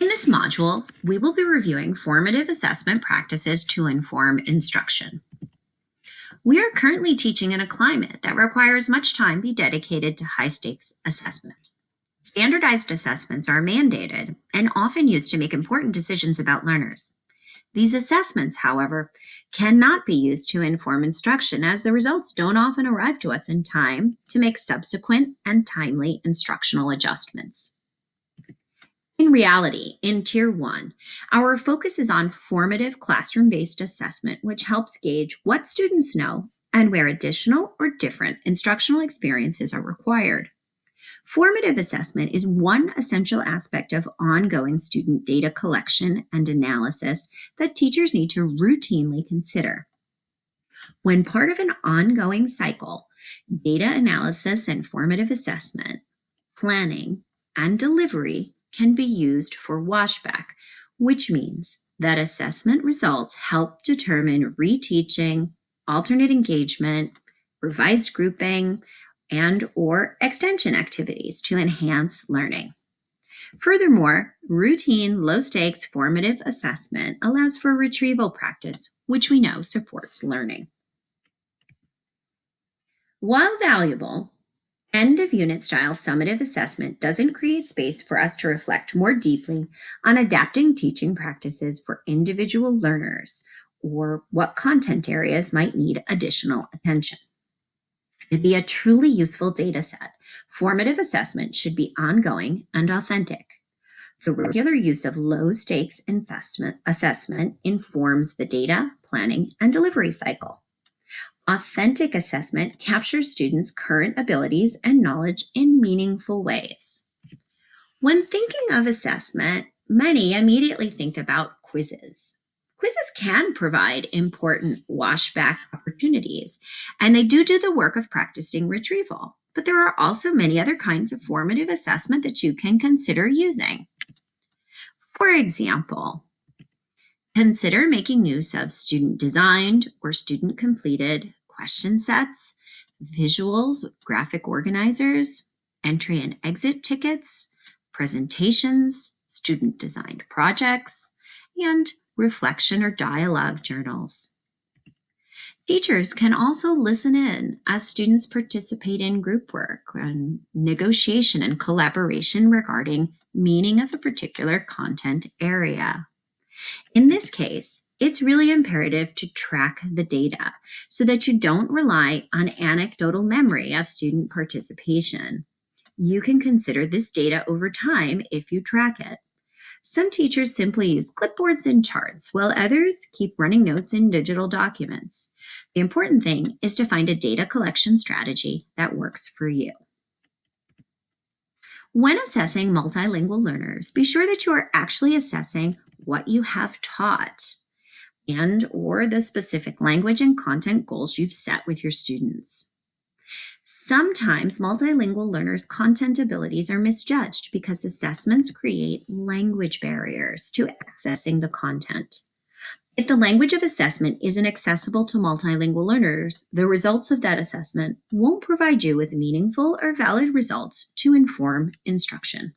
In this module, we will be reviewing formative assessment practices to inform instruction. We are currently teaching in a climate that requires much time be dedicated to high-stakes assessment. Standardized assessments are mandated and often used to make important decisions about learners. These assessments, however, cannot be used to inform instruction as the results don't often arrive to us in time to make subsequent and timely instructional adjustments. In reality, in Tier 1, our focus is on formative classroom-based assessment, which helps gauge what students know and where additional or different instructional experiences are required. Formative assessment is one essential aspect of ongoing student data collection and analysis that teachers need to routinely consider. When part of an ongoing cycle, data analysis and formative assessment, planning, and delivery can be used for washback, which means that assessment results help determine reteaching, alternate engagement, revised grouping, and/or extension activities to enhance learning. Furthermore, routine, low-stakes formative assessment allows for retrieval practice, which we know supports learning. While valuable, end-of-unit style summative assessment doesn't create space for us to reflect more deeply on adapting teaching practices for individual learners or what content areas might need additional attention. To be a truly useful data set, formative assessment should be ongoing and authentic. The regular use of low-stakes assessment informs the data, planning, and delivery cycle. Authentic assessment captures students' current abilities and knowledge in meaningful ways. When thinking of assessment, many immediately think about quizzes. Quizzes can provide important washback opportunities, and they do the work of practicing retrieval. But there are also many other kinds of formative assessment that you can consider using. For example, consider making use of student-designed or student-completed question sets, visuals, graphic organizers, entry and exit tickets, presentations, student-designed projects, and reflection or dialogue journals. Teachers can also listen in as students participate in group work and negotiation and collaboration regarding meaning of a particular content area. In this case, it's really imperative to track the data so that you don't rely on anecdotal memory of student participation. You can consider this data over time if you track it. Some teachers simply use clipboards and charts, while others keep running notes in digital documents. The important thing is to find a data collection strategy that works for you. When assessing multilingual learners, be sure that you are actually assessing what you have taught and/or the specific language and content goals you've set with your students. Sometimes multilingual learners' content abilities are misjudged because assessments create language barriers to accessing the content. If the language of assessment isn't accessible to multilingual learners, the results of that assessment won't provide you with meaningful or valid results to inform instruction.